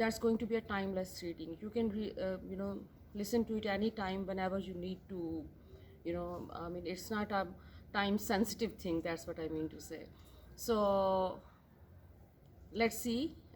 that's going to be a timeless reading. You can listen to it anytime whenever you need to. I mean, it's not a time sensitive thing, that's what I mean to say. So let's see.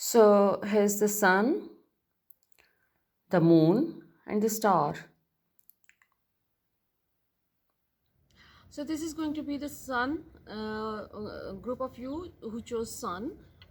So here's the sun, the moon and the star. So this is going to be the sun. Group of you who chose sun.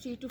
3 to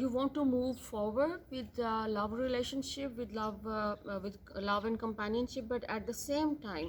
you want to move forward with love relationship, with love and companionship, but at the same time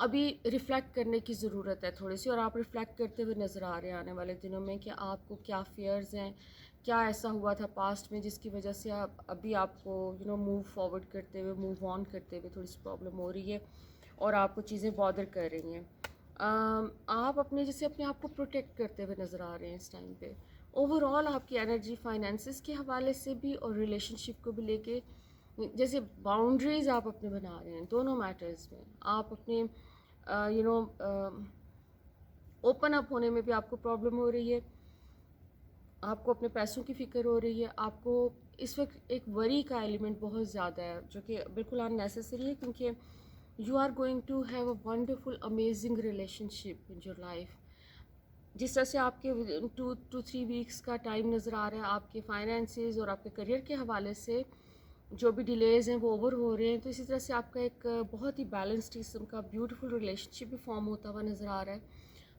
ابھی reflect کرنے کی ضرورت ہے تھوڑی سی، اور آپ reflect کرتے ہوئے نظر آ رہے ہیں آنے والے دنوں میں کہ آپ کو کیا فیئرز ہیں، کیا ایسا ہوا تھا پاسٹ میں جس کی وجہ سے آپ ابھی آپ کو موو فارورڈ کرتے ہوئے، موو آن کرتے ہوئے تھوڑی سی پرابلم ہو رہی ہے اور آپ کو چیزیں بادر کر رہی ہیں. آپ اپنے آپ کو پروٹیکٹ کرتے ہوئے نظر آ رہے ہیں اس ٹائم پہ. اوور آل آپ کی انرجی فائنینسز کے حوالے سے بھی اور ریلیشن شپ کو بھی لے کے جیسے باؤنڈریز آپ اپنے بنا رہے ہیں دونوں میٹرز میں. آپ اپنے اوپن اپ ہونے میں بھی آپ کو پرابلم ہو رہی ہے، آپ کو اپنے پیسوں کی فکر ہو رہی ہے، آپ کو اس وقت ایک وری کا ایلیمنٹ بہت زیادہ ہے جو کہ بالکل ان نیسیسری ہے، کیونکہ you are going to have a wonderful amazing relationship in your life. جس طرح سے آپ کے 2-3 ویکس کا ٹائم نظر آ رہا ہے آپ کے فائنینسز اور آپ کے کریئر کے حوالے سے جو بھی ڈیلیز ہیں وہ اوور ہو رہے ہیں، تو اسی طرح سے آپ کا ایک بہت ہی بیلنسڈ قسم کا بیوٹیفل ریلیشن شپ بھی فارم ہوتا ہوا نظر آ رہا ہے.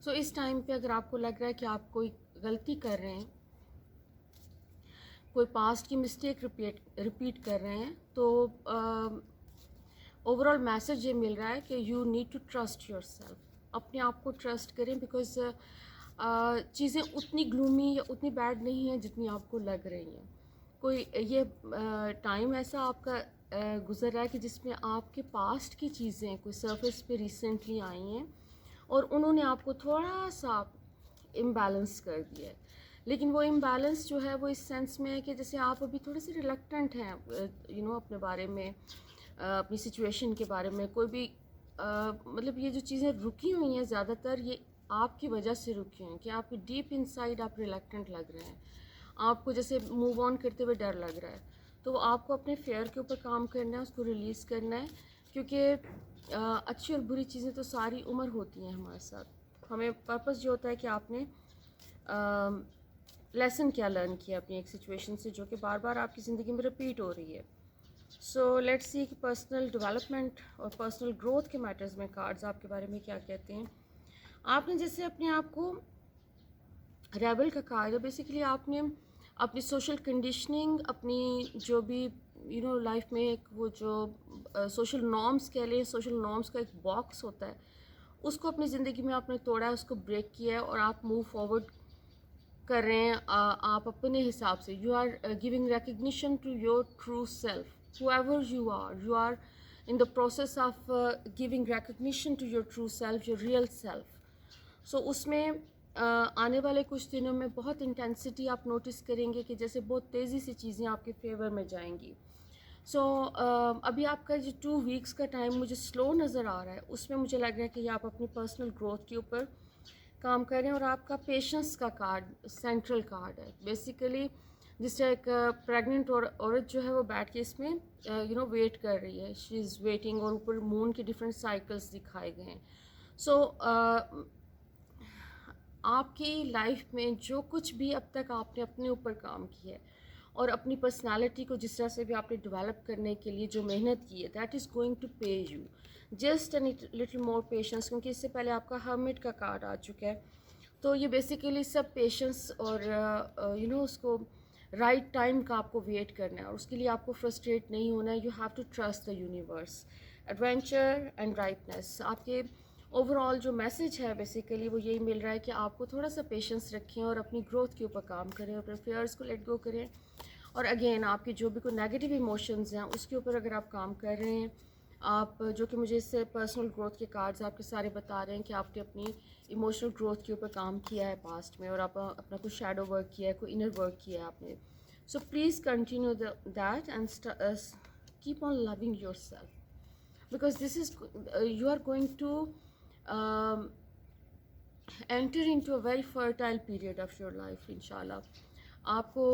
سو اس ٹائم پہ اگر آپ کو لگ رہا ہے کہ آپ کوئی غلطی کر رہے ہیں، کوئی پاسٹ کی مسٹیک ریپیٹ کر رہے ہیں، تو اوور آل میسج یہ مل رہا ہے کہ you need to trust yourself. اپنے آپ کو ٹرسٹ کریں، بیکاز چیزیں اتنی گلومی یا اتنی بیڈ نہیں ہیں جتنی آپ کو لگ رہی ہیں. کوئی یہ ٹائم ایسا آپ کا گزر رہا ہے کہ جس میں آپ کے پاسٹ کی چیزیں کوئی سرفیس پہ ریسنٹلی آئی ہیں اور انہوں نے آپ کو تھوڑا سا امبیلنس کر دیا ہے. لیکن وہ امبیلنس جو ہے وہ اس سینس میں ہے کہ جیسے آپ ابھی تھوڑے سے ریلیکٹنٹ ہیں اپنے بارے میں، اپنی سچویشن کے بارے میں. کوئی بھی مطلب یہ جو چیزیں رکی ہوئی ہیں زیادہ تر یہ آپ کی وجہ سے رکی ہوئی ہیں کہ آپ کی ڈیپ انسائڈ آپ ریلیکٹنٹ لگ رہے ہیں، آپ کو جیسے موو آن کرتے ہوئے ڈر لگ رہا ہے. تو آپ کو اپنے فیئر کے اوپر کام کرنا ہے، اس کو ریلیز کرنا ہے، کیونکہ اچھی اور بری چیزیں تو ساری عمر ہوتی ہیں ہمارے ساتھ. ہمیں پرپس جو ہوتا ہے کہ آپ نے لیسن کیا لرن کیا اپنی ایک سچویشن سے جو کہ بار بار آپ کی زندگی میں رپیٹ ہو رہی ہے. سو لیٹس سی کہ پرسنل ڈیولپمنٹ اور پرسنل گروتھ کے میٹرز میں کارڈز آپ کے بارے میں کیا کہتے ہیں. آپ نے جیسے اپنے آپ کو ریبل کا کارڈ ہے، بیسیکلی آپ نے اپنی سوشل کنڈیشننگ، اپنی جو بھی لائف میں ایک وہ جو سوشل نارمس کہہ لیں، سوشل نارمس کا ایک باکس ہوتا ہے، اس کو اپنی زندگی میں آپ نے توڑا ہے، اس کو بریک کیا ہے اور آپ موو فارورڈ کر رہے ہیں آپ اپنے حساب سے. You are giving recognition to your true self. whoever you are in the process of giving recognition to your true self, your real self. So اس میں آنے والے کچھ دنوں میں بہت انٹینسٹی آپ نوٹس کریں گے کہ جیسے بہت تیزی سے چیزیں آپ کے فیور میں جائیں گی. سو ابھی آپ کا جو 2 ویکس کا ٹائم مجھے سلو نظر آ رہا ہے، اس میں مجھے لگ رہا ہے کہ آپ اپنی پرسنل گروتھ کے اوپر کام کریں. اور آپ کا پیشنس کا کارڈ سینٹرل کارڈ ہے. بیسیکلی جس سے ایک پریگننٹ عورت جو ہے وہ بیٹھ کے اس میں ویٹ کر رہی ہے، شی از ویٹنگ، اور اوپر مون کے ڈفرینٹ سائیکلس دکھائے گئے ہیں. سو آپ کی لائف میں جو کچھ بھی اب تک آپ نے اپنے اوپر کام کیا ہے اور اپنی پرسنالٹی کو جس طرح سے بھی آپ نے ڈیولپ کرنے کے لیے جو محنت کی ہے، that is going to pay you. Just little more patience, کیونکہ اس سے پہلے آپ کا ہرمٹ کا کارڈ آ چکا ہے. تو یہ بیسیکلی سب پیشنس اور اس کو رائٹ ٹائم کا آپ کو ویٹ کرنا ہے، اور اس کے لیے آپ کو فرسٹریٹ نہیں ہونا ہے. You have to trust the universe. Adventure and righteousness آپ کے اوور آل جو میسج ہے بیسیکلی وہ یہی مل رہا ہے کہ آپ کو تھوڑا سا پیشنس رکھیں اور اپنی گروتھ کے اوپر کام کریں، اپنے فیئرس کو لیٹ گو کریں. اور اگین آپ کی جو بھی کوئی نیگیٹو ایموشنز ہیں اس کے اوپر اگر آپ کام کر رہے ہیں، آپ جو کہ مجھے اس سے پرسنل گروتھ کے کارڈز آپ کے سارے بتا رہے ہیں کہ آپ نے اپنی ایموشنل گروتھ کے اوپر کام کیا ہے پاسٹ میں، اور آپ اپنا کوئی شیڈو ورک کیا ہے، کوئی انر ورک کیا ہے آپ نے. So please continue that and keep on loving yourself, because this is you are going to enter into a very fertile period of your life انشاءاللہ. آپ کو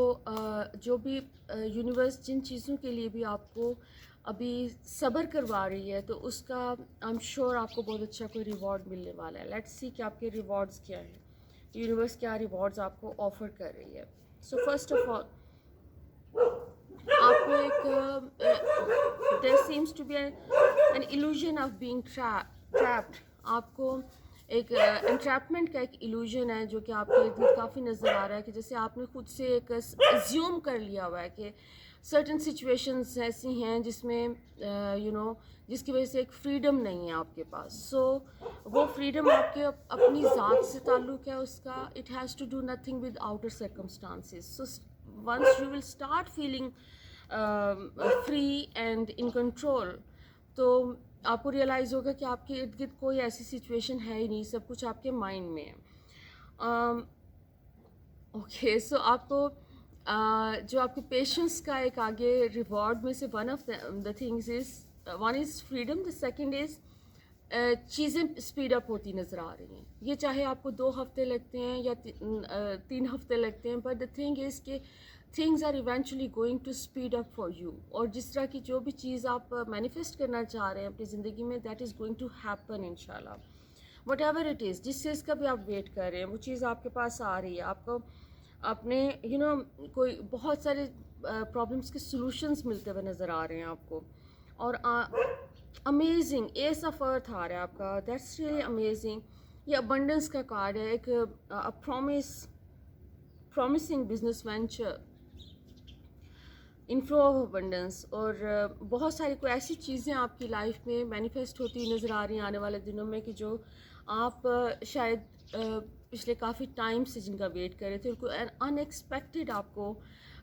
جو بھی یونیورس جن چیزوں کے لیے بھی آپ کو ابھی صبر کروا رہی ہے تو اس کا آئی ایم شیور آپ کو بہت اچھا کوئی ریوارڈ ملنے والا ہے. لیٹس سی کہ آپ کے ریوارڈز کیا ہیں, یونیورس کیا ریوارڈز آپ کو آفر کر رہی ہے. سو فرسٹ آف آل آپ کو ایک there seems to be an illusion of being trapped. آپ کو ایک انٹریپمنٹ کا ایک ایلوژن ہے جو کہ آپ کے ارد گرد کافی نظر آ رہا ہے, کہ جیسے آپ نے خود سے ایک ایزیوم کر لیا ہوا ہے کہ certain situations ایسی ہیں جس میں جس کی وجہ سے ایک فریڈم نہیں ہے آپ کے پاس. سو وہ فریڈم آپ کے اپنی ذات سے تعلق ہے اس کا. It has to do nothing with outer circumstances. So once you will start feeling free and in control, تو آپ کو ریئلائز ہوگا کہ آپ کے ارد گرد کوئی ایسی سچویشن ہے ہی نہیں, سب کچھ آپ کے مائنڈ میں ہے. اوکے, سو آپ کو جو آپ کے پیشنس کا ایک آگے ریوارڈ میں سے one of the things is, one is freedom, the second is چیزیں اسپیڈ اپ ہوتی نظر آ رہی ہیں. یہ چاہے آپ کو 2 ہفتے لگتے ہیں یا 3 ہفتے لگتے ہیں, بٹ دا تھنگ از کہ things are eventually going to speed up for you. اور جس طرح کی جو بھی چیز آپ مینیفیسٹ کرنا چاہ رہے ہیں اپنی زندگی میں, that is going to happen ان شاء اللہ. وٹ ایور اٹ از, جس چیز کا بھی آپ ویٹ کر رہے ہیں وہ چیز آپ کے پاس آ رہی ہے. آپ کو اپنے کوئی بہت سارے پرابلمس کے سلوشنس ملتے ہوئے نظر آ رہے ہیں آپ کو, اور امیزنگ ایس آف ارتھ آ رہا ہے آپ کا. That's really amazing. یہ ابنڈنس کا کارڈ ہے, ایک promising business venture, inflow of abundance, اور بہت ساری کوئی ایسی چیزیں آپ کی لائف میں مینیفیسٹ ہوتی نظر آ رہی ہیں آنے والے دنوں میں کہ جو آپ شاید پچھلے کافی ٹائم سے جن کا ویٹ کر رہے تھے, ان کو ان ایکسپیکٹڈ آپ کو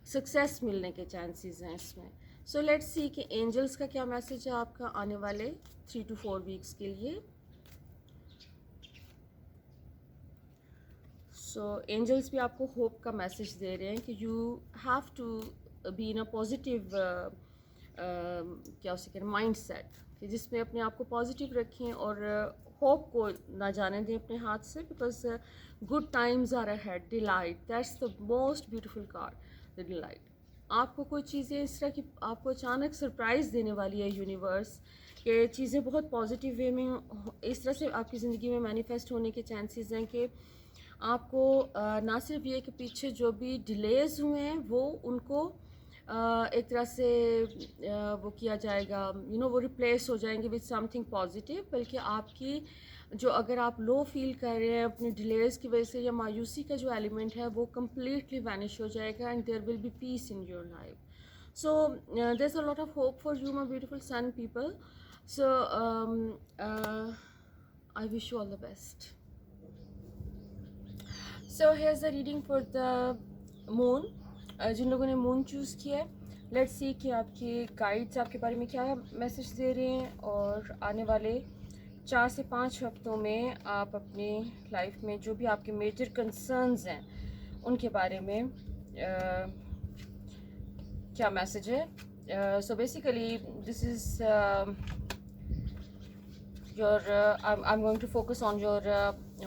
سکسیس ملنے کے چانسز ہیں اس میں. سو لیٹس سی کہ اینجلس کا کیا میسج ہے آپ کا آنے والے 3 to 4 ویکس کے لیے. سو اینجلس بھی آپ کو ہوپ کا میسج دے رہے ہیں کہ you have to be in a positive کیا اسے کہتے ہیں مائنڈ سیٹ, کہ جس میں اپنے آپ کو پازیٹیو رکھیں اور ہوپ کو نہ جانے دیں اپنے ہاتھ سے, because good times are ahead. Delight, that's the most beautiful card, the delight. آپ کو کوئی چیزیں اس طرح کی آپ کو اچانک سرپرائز دینے والی ہے یونیورس, کہ چیزیں بہت پازیٹیو وے میں اس طرح سے آپ کی زندگی میں مینیفیسٹ ہونے کے چانسز ہیں کہ آپ کو نہ صرف یہ کہ پیچھے جو بھی ڈیلیز ہوئے ہیں وہ ان کو ایک طرح سے وہ کیا جائے گا, وہ ریپلیس ہو جائیں گے وتھ سم تھنگ پازیٹیو, بلکہ آپ کی جو اگر آپ لو فیل کر رہے ہیں اپنے ڈیلیز کی وجہ سے یا مایوسی کا جو ایلیمنٹ ہے وہ کمپلیٹلی وینش ہو جائے گا, and there will be peace in your life. So there is a lot of hope for you my beautiful sun people. So I wish you all the best. So here is the reading for the moon. جن لوگوں نے مون choose کیا ہے, let's see کہ آپ کے guides آپ کے بارے میں کیا میسج دے رہے ہیں, اور آنے والے 4 سے 5 ہفتوں میں آپ اپنے لائف میں جو بھی آپ کے میجر کنسرنز ہیں ان کے بارے میں کیا میسج ہے. So basically this is your I'm going to focus on your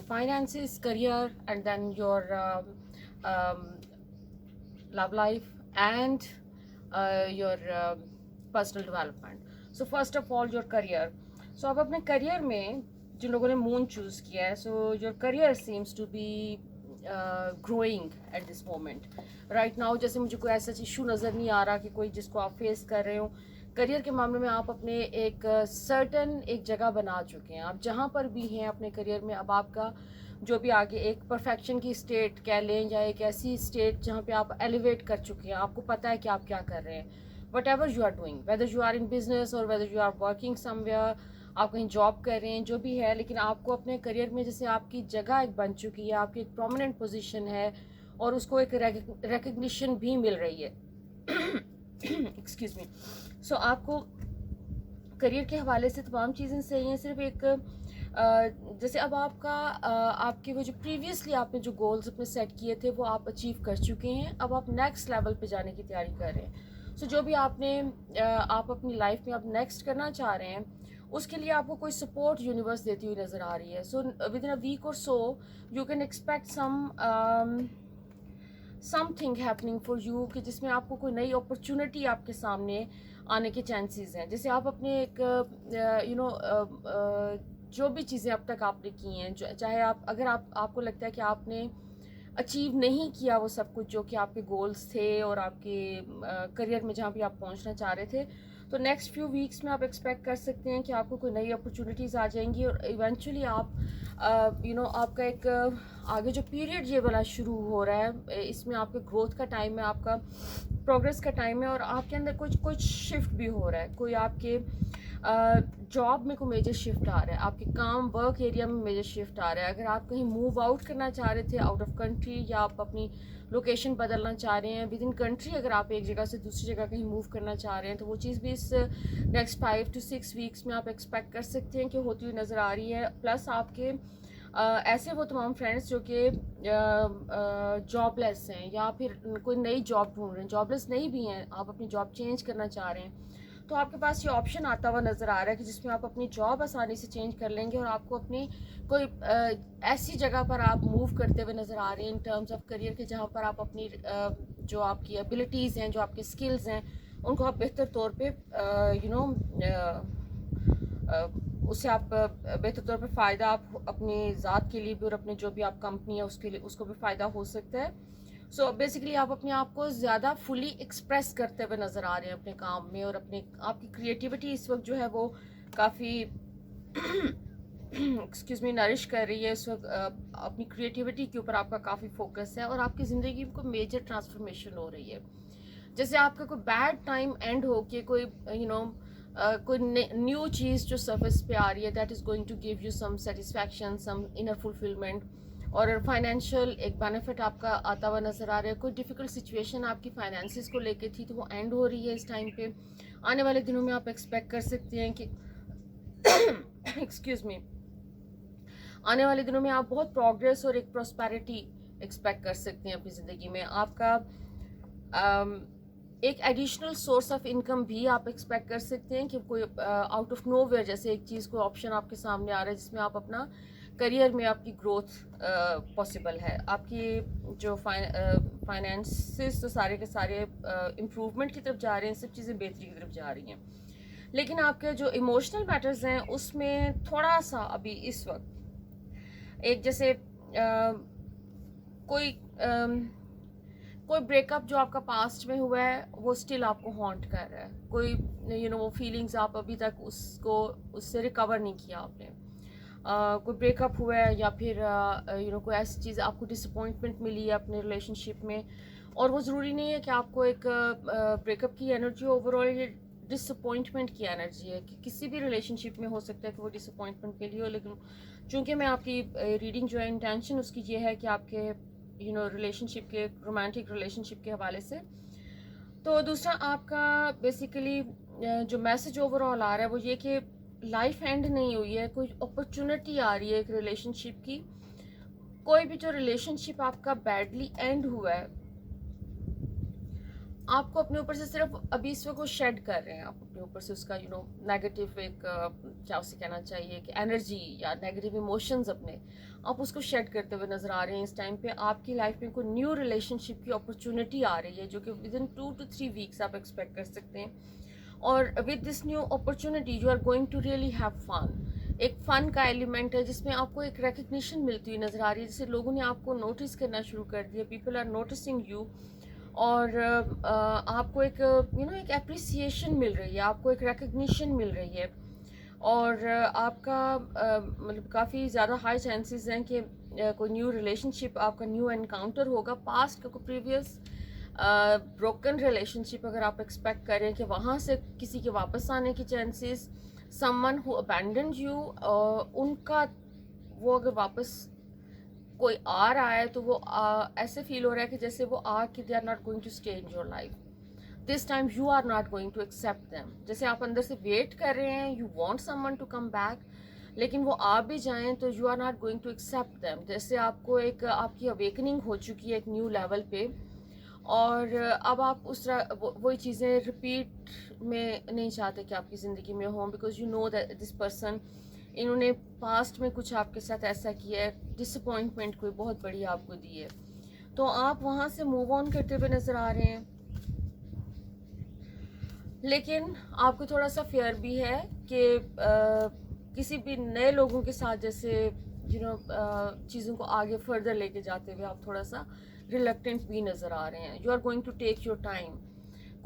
finances, career, and then your love life and your personal development. So first of all, your career. So اب اپنے career میں جن لوگوں نے مون choose کیا ہے, سو your career seems to be growing at this moment right now. جیسے مجھے کوئی ایسا ایشو نظر نہیں آ رہا کہ کوئی جس کو آپ فیس کر رہے ہوں. کریئر کے معاملے میں آپ اپنے ایک سرٹن ایک جگہ بنا چکے ہیں. آپ جہاں پر بھی ہیں اپنے کریئر میں, اب آپ کا جو بھی آگے ایک پرفیکشن کی اسٹیٹ کہہ لیں یا ایک ایسی اسٹیٹ جہاں پہ آپ ایلیویٹ کر چکے ہیں, آپ کو پتہ ہے کہ آپ کیا کر رہے ہیں. Whatever you are doing, whether you are in business اور whether you are working somewhere, آپ کہیں جاب کر رہے ہیں, جو بھی ہے, لیکن آپ کو اپنے کریئر میں جیسے آپ کی جگہ ایک بن چکی ہے, آپ کی ایک پرومیننٹ پوزیشن ہے, اور اس کو ایک ریکگنیشن بھی مل رہی ہے. Excuse me. سو آپ کو کریئر کے حوالے سے تمام چیزیں صحیح ہیں, صرف ایک جیسے اب آپ کا آپ کے وہ جو پریویسلی آپ نے جو گولز اپنے سیٹ کیے تھے وہ آپ اچیو کر چکے ہیں. اب آپ نیکسٹ لیول پہ جانے کی تیاری کر رہے ہیں. سو جو بھی آپ اپنی لائف میں اب نیکسٹ کرنا چاہ رہے ہیں اس کے لیے آپ کو کوئی سپورٹ یونیورس دیتی ہوئی نظر آ رہی ہے. So with in a week اور so you can expect some thing happening for you, کہ جس میں آپ کو کوئی نئی اپرچونٹی آپ کے سامنے آنے کے چانسز ہیں. جیسے آپ اپنے ایک جو بھی چیزیں اب تک آپ نے کی ہیں, چاہے اگر آپ کو لگتا ہے کہ آپ نے اچیو نہیں کیا وہ سب کچھ جو کہ آپ کے گولز تھے اور آپ کے کریئر میں جہاں بھی آپ پہنچنا چاہ رہے تھے, تو نیکسٹ فیو ویکس میں آپ ایکسپیکٹ کر سکتے ہیں کہ آپ کو کوئی نئی اپرچونیٹیز آ جائیں گی, اور ایونچولی آپ آپ کا ایک آگے جو پیریڈ یہ والا شروع ہو رہا ہے، اس میں آپ کے گروتھ کا ٹائم ہے، آپ کا پروگرس کا ٹائم ہے، اور آپ کے اندر کچھ شفٹ بھی ہو رہا ہے. کوئی آپ کے جاب میں کوئی میجر شفٹ آ رہا ہے، آپ کے کام ورک ایریا میں میجر شفٹ آ رہا ہے. اگر آپ کہیں موو آؤٹ کرنا چاہ رہے تھے آؤٹ آف کنٹری، یا آپ اپنی لوکیشن بدلنا چاہ رہے ہیں ود ان کنٹری، اگر آپ ایک جگہ سے دوسری جگہ کہیں موو کرنا چاہ رہے ہیں، تو وہ چیز بھی اس نیکسٹ 5 to 6 ویکس میں آپ ایکسپیکٹ کر سکتے ہیں کہ ہوتی ہوئی نظر آ رہی ہے. پلس آپ کے ایسے وہ تمام فرینڈس جو کہ جاب لیس ہیں، یا پھر کوئی نئی جاب ڈھونڈ رہے ہیں، جاب لیس نہیں بھی ہیں، آپ اپنی جاب چینج کرنا چاہ رہے ہیں، تو آپ کے پاس یہ آپشن آتا ہوا نظر آ رہا ہے کہ جس میں آپ اپنی جاب آسانی سے چینج کر لیں گے، اور آپ کو اپنی کوئی ایسی جگہ پر آپ موو کرتے ہوئے نظر آ رہے ہیں ان ٹرمز آف کریئر کے، جہاں پر آپ اپنی جو آپ کی ایبلٹیز ہیں، جو آپ کے اسکلز ہیں، ان کو آپ بہتر طور پہ اس سے آپ بہتر طور پہ فائدہ آپ اپنی ذات کے لیے بھی، اور اپنے جو بھی آپ کمپنی ہے اس کے لیے، اس کو بھی فائدہ ہو سکتا ہے. سو بیسیکلی آپ اپنے آپ کو زیادہ فلی ایکسپریس کرتے ہوئے نظر آ رہے ہیں اپنے کام میں، اور اپنے آپ کی کریٹیوٹی اس وقت جو ہے وہ کافی ایکسکیوز می نرش کر رہی ہے اس وقت. اپنی کریٹیوٹی کے اوپر آپ کا کافی فوکس ہے، اور آپ کی زندگی کو میجر ٹرانسفارمیشن ہو رہی ہے. جیسے آپ کا کوئی بیڈ ٹائم اینڈ ہو کہ کوئی کوئی نیو چیز جو سرفیس پہ آ رہی ہے، that is going to give you some satisfaction, some inner fulfilment, اور فائنینشیل ایک بینیفٹ آپ کا آتا ہوا نظر آ رہا ہے. کوئی ڈیفیکلٹ سچویشن آپ کی فائنینسز کو لے کے تھی تو وہ اینڈ ہو رہی ہے اس ٹائم پہ. آنے والے دنوں میں آپ ایکسپیکٹ کر سکتے ہیں کہ ایکسکیوز می آنے والے دنوں میں آپ بہت پروگریس اور ایک پراسپیرٹی ایکسپیکٹ کر سکتے ہیں اپنی زندگی میں. آپ کا ایک ایڈیشنل سورس آف انکم بھی آپ ایکسپیکٹ کر سکتے ہیں کہ کوئی آؤٹ آف نو ویئر جیسے ایک چیز کو آپشن آپ کے سامنے آ رہا ہے جس میں آپ اپنا کریئر میں آپ کی گروتھ پاسبل ہے. آپ کی جو فائنینسز تو سارے کے سارے امپروومنٹ کی طرف جا رہے ہیں، سب چیزیں بہتری کی طرف جا رہی ہیں. لیکن آپ کے جو ایموشنل میٹرز ہیں اس میں تھوڑا سا ابھی اس وقت ایک جیسے کوئی بریک اپ جو آپ کا پاسٹ میں ہوا ہے وہ اسٹل آپ کو ہانٹ کر رہا ہے. کوئی وہ فیلنگز آپ ابھی تک اس سے ریکور نہیں کیا آپ نے. کوئی بریک اپ ہوا ہے، یا پھر کوئی ایسی چیز آپ کو ڈس اپوائنٹمنٹ ملی ہے اپنے ریلیشن شپ میں. اور وہ ضروری نہیں ہے کہ آپ کو ایک بریک اپ کی انرجی اوور آل یہ ڈس اپوائنٹمنٹ کی انرجی ہے، کہ کسی بھی ریلیشن شپ میں ہو سکتا ہے کہ وہ ڈس اپوائنٹمنٹ کے لیے ہو. لیکن چونکہ میں آپ کی ریڈنگ جو ہے انٹینشن اس کی یہ ہے کہ آپ کے ریلیشن شپ کے رومانٹک ریلیشن شپ کے حوالے سے. تو دوسرا آپ کا بیسیکلی جو میسج اوور آل آ رہا ہے وہ یہ کہ لائف اینڈ نہیں ہوئی ہے، کوئی اپرچونٹی آ رہی ہے ایک ریلیشن شپ کی. کوئی بھی جو ریلیشن شپ آپ کا بیڈلی اینڈ ہوا ہے، آپ کو اپنے اوپر سے صرف ابھی اس وقت وہ شیڈ کر رہے ہیں، آپ اپنے اوپر سے اس کا نیگیٹو ایک کیا اسے کہنا چاہیے کہ انرجی یا نیگیٹو ایموشنز اپنے آپ اس کو شیڈ کرتے ہوئے نظر آ رہے ہیں. اس ٹائم پہ آپ کی لائف میں کوئی نیو ریلیشن شپ کی اپرچونٹی آ رہی ہے جو کہ ود ان 2 to 3 ویکس آپ ایکسپیکٹ کر سکتے ہیں. اور with this new opportunity you are going to really have fun. ایک فن کا ایلیمنٹ ہے جس میں آپ کو ایک ریکگنیشن ملتی ہوئی نظر آ رہی ہے، جسے لوگوں نے آپ کو نوٹس کرنا شروع کر دیا. پیپل آر نوٹسنگ یو، اور آپ کو ایک ایک اپریسیشن مل رہی ہے، آپ کو ایک ریکگنیشن مل رہی ہے. اور آپ کا مطلب کافی زیادہ ہائی چانسز ہیں کہ کوئی نیو ریلیشن شپ آپ کا نیو انکاؤنٹر ہوگا. پاسٹ کا کوئی پریویس بروکن ریلیشن شپ اگر آپ ایکسپیکٹ کریں کہ وہاں سے کسی کے واپس آنے کی chances, someone who abandoned you, ان کا وہ اگر واپس کوئی آ رہا ہے تو وہ ایسے فیل ہو رہا ہے کہ جیسے وہ کہ they are not going to stay in your life. This time you are not going to accept them. جیسے آپ اندر سے ویٹ کر رہے ہیں، you want someone to come back, لیکن وہ آ بھی جائیں تو you are not going to accept them. جیسے آپ کو ایک آپ کی اویکننگ ہو چکی ہے ایک نیو لیول پہ، اور اب آپ اس طرح وہی چیزیں ریپیٹ میں نہیں چاہتے کہ آپ کی زندگی میں ہوں، because you know that this person انہوں نے پاسٹ میں کچھ آپ کے ساتھ ایسا کیا ہے، ڈس اپوائنٹمنٹ کوئی بہت بڑی آپ کو دی ہے. تو آپ وہاں سے موو آن کرتے ہوئے نظر آ رہے ہیں. لیکن آپ کو تھوڑا سا فیئر بھی ہے کہ کسی بھی نئے لوگوں کے ساتھ جیسے چیزوں کو آگے فردر لے کے جاتے ہوئے آپ تھوڑا سا ریلکٹنٹ بھی نظر آ رہے ہیں. You are going to take your time.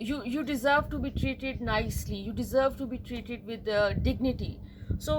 you deserve to be treated nicely, you deserve to be treated with dignity. So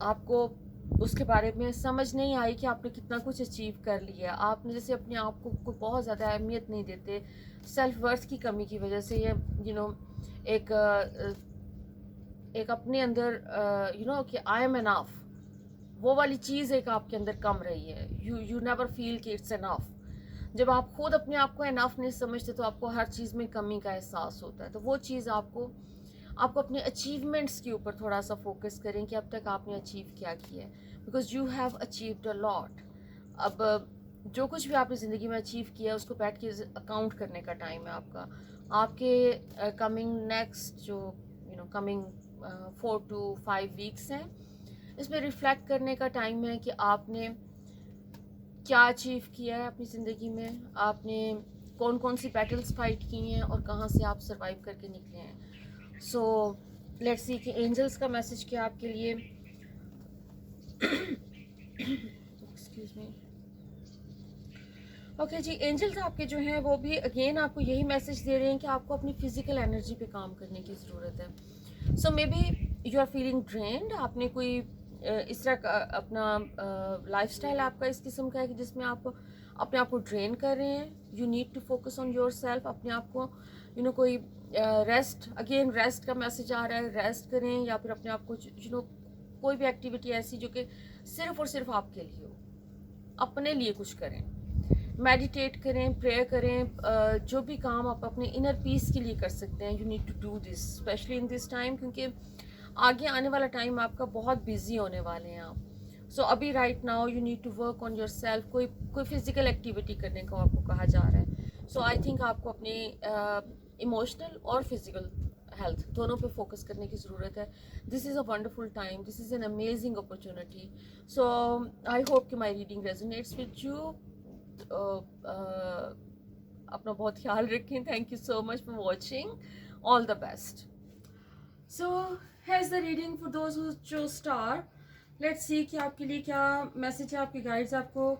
آپ کو اس کے بارے میں سمجھ نہیں آئی کہ آپ نے کتنا کچھ اچیو کر لیا. آپ نے جیسے اپنے آپ کو بہت زیادہ اہمیت نہیں دیتے سیلف ورتھ کی کمی کی وجہ سے, یہ ایک ایک اپنے اندر کہ آئی ایم انف, وہ والی چیز ایک آپ کے اندر کم رہی ہے. یو نیور فیل کہ اٹس انف. جب آپ خود اپنے آپ کو انف نہیں سمجھتے تو آپ کو ہر چیز میں کمی کا احساس ہوتا ہے. تو وہ چیز آپ کو اپنے اچیومنٹس کے اوپر تھوڑا سا فوکس کریں کہ اب تک آپ نے اچیو کیا ہے, because you have achieved a lot. اب جو کچھ بھی آپ نے زندگی میں اچیو کیا ہے اس کو بیٹھ کے اکاؤنٹ کرنے کا ٹائم ہے آپ کا. آپ کے کمنگ نیکسٹ جو کمنگ 4 to 5 ویکس ہیں, اس میں ریفلیکٹ کرنے کا ٹائم ہے کہ آپ نے کیا اچیو کیا ہے اپنی زندگی میں, آپ نے کون کون سی بیٹلز فائٹ کی ہیں اور کہاں سے آپ سروائیو کر کے نکلے ہیں. سو لیٹس سی کہ اینجلس کا میسج کیا آپ کے لیے. Excuse me. اوکے جی, اینجلس آپ کے جو ہیں وہ بھی اگین آپ کو یہی میسج دے رہے ہیں کہ آپ کو اپنی فزیکل انرجی پہ کام کرنے کی ضرورت ہے. So maybe you are feeling drained. آپ نے کوئی اس طرح کا اپنا لائف اسٹائل آپ کا اس قسم کا ہے کہ جس میں آپ اپنے آپ کو ڈرین کر رہے ہیں. You need to focus on yourself. اپنے آپ کو کوئی ریسٹ, اگین ریسٹ کا میسج آ رہا ہے, ریسٹ کریں یا پھر اپنے آپ کو کوئی بھی ایکٹیویٹی ایسی جو کہ صرف اور صرف آپ کے لیے ہو, اپنے لیے کچھ کریں. میڈیٹیٹ کریں, پریئر کریں, جو بھی کام آپ اپنے انر پیس کے لیے کر سکتے ہیں. You need to do this especially in this time, کیونکہ آگے آنے والا ٹائم آپ کا بہت بزی ہونے والے ہیں آپ. سو ابھی right now you need to work on yourself. کوئی فزیکل ایکٹیویٹی کرنے کو آپ کو کہا جا رہا ہے. سو آئی تھنک آپ کو اپنی ایموشنل اور فزیکل ہیلتھ دونوں پہ فوکس کرنے کی ضرورت ہے. This is a wonderful time, this is an amazing opportunity. So I hope کہ my reading resonates with you. اپنا بہت خیال رکھیں. Thank you so much for watching. All the best. So here's the reading for those who choose star. Let's see کہ آپ کے لیے کیا میسج ہے. آپ کی گائیڈز آپ کو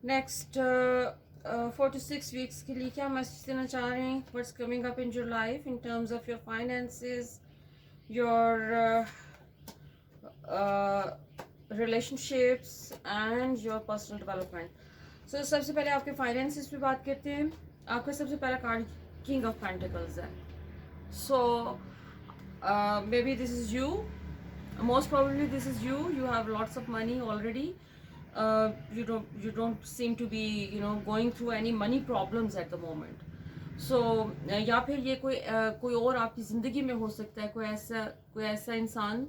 نیکسٹ 4 to 6 ویکس کے لیے کیا میسج دینا چاہ رہے ہیں. What's coming up in your life in terms of your finances, your relationships and your personal development. So سب سے پہلے آپ کے فائنینسز پہ بات کرتے ہیں. آپ کا سب سے پہلا کارڈ کنگ آف پینٹیکلز ہے. سو maybe this is you, most probably this is you. You have lots of money already. You don't seem to be going through any money problems at the moment. So یا پھر یہ کوئی اور آپ کی زندگی میں ہو سکتا ہے, کوئی ایسا انسان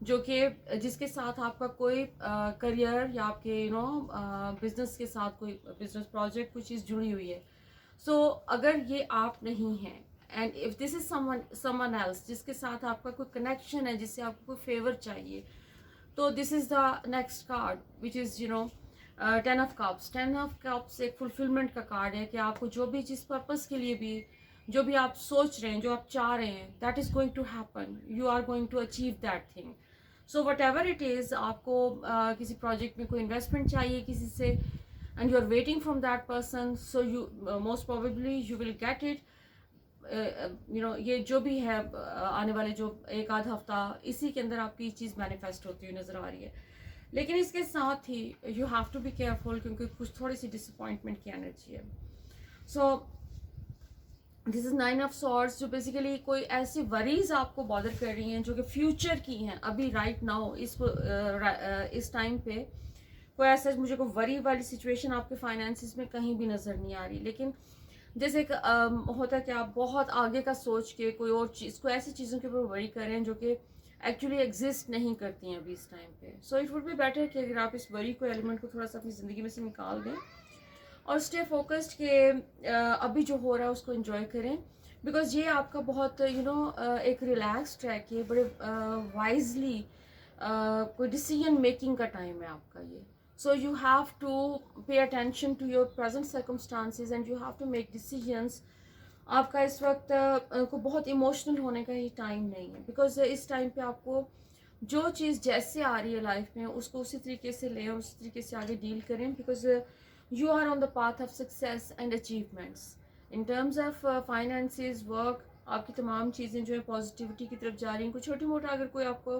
جو کہ جس کے ساتھ آپ کا کوئی کریئر یا آپ کے بزنس کے ساتھ کوئی بزنس پروجیکٹ کوئی چیز جڑی ہوئی ہے. سو اگر یہ آپ نہیں ہیں and if this is someone else جس کے ساتھ آپ کا کوئی کنیکشن ہے, جس سے آپ کو کوئی فیور چاہیے, تو this is the next card which is 10 of cups. 10 of cups ایک فلفلمنٹ کا کارڈ ہے کہ آپ کو جو بھی جس پرپز کے لیے بھی جو بھی آپ سوچ رہے ہیں, جو آپ چاہ رہے ہیں, that is going to happen. You are going to achieve that thing. So whatever it is, آپ کو کسی پروجیکٹ میں کوئی انویسٹمنٹ چاہیے کسی سے, and you are waiting from that person. So you most probably you will get it. یہ جو بھی ہے آنے والے جو ایک آدھ ہفتہ, اسی کے اندر آپ کی چیز مینیفیسٹ ہوتی ہوئی نظر آ رہی ہے. لیکن اس کے ساتھ ہی you have to be careful, کیونکہ کچھ تھوڑی سی ڈس اپوائنٹمنٹ کی انرجی ہے. سو دس از 9 آف سورڈز, جو بیسیکلی کوئی ایسی وریز آپ کو بادر کر رہی ہیں جو کہ فیوچر کی ہیں. ابھی رائٹ ناؤ اس ٹائم پہ کوئی ایسا مجھے کوئی وری والی سچویشن آپ کے فائنینسز میں کہیں بھی نظر نہیں آ رہی. لیکن جیسے ہوتا ہے کہ آپ بہت آگے کا سوچ کے کوئی اور چیز, کوئی ایسی چیزوں کے اوپر وری کریں جو کہ ایکچولی ایگزسٹ نہیں کرتی ہیں ابھی اس ٹائم پہ. So it would be better کہ اگر آپ اس وری کو ایلیمنٹ کو تھوڑا سا اپنی زندگی میں سے نکال دیں اور اسٹے فوکسڈ کہ ابھی جو ہو رہا ہے اس کو انجوائے کریں. بیکاز یہ آپ کا بہت ایک ریلیکس ٹریک ہے, بڑے وائزلی کوئی ڈیسیجن میکنگ کا ٹائم ہے آپ کا یہ. So you have to pay attention to your present circumstances and you have to make decisions. آپ کا اس وقت کو بہت ایموشنل ہونے کا ہی ٹائم نہیں ہے, بیکاز اس ٹائم پہ آپ کو جو چیز جیسے آ رہی ہے لائف میں اس کو اسی طریقے سے لیں اور اسی طریقے سے آگے ڈیل کریں. Because you are on the path of success and achievements in terms of finances, work. آپ کی تمام چیزیں جو ہے پازیٹیوٹی کی طرف جا رہی ہیں. کوئی چھوٹی موٹا اگر کوئی آپ کو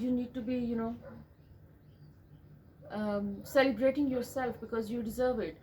you need to be celebrating yourself because you deserve it.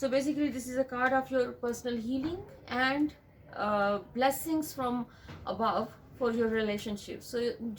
So basically this is a card of your personal healing and blessings from above for your relationship. So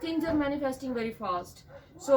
things are manifesting very fast, so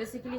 basically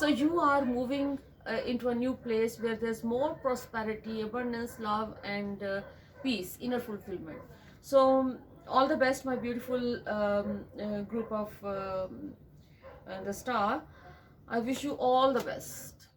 So you are moving into a new place where there's more prosperity, abundance, love and peace, inner fulfillment. So all the best my beautiful group of the star. I wish you all the best.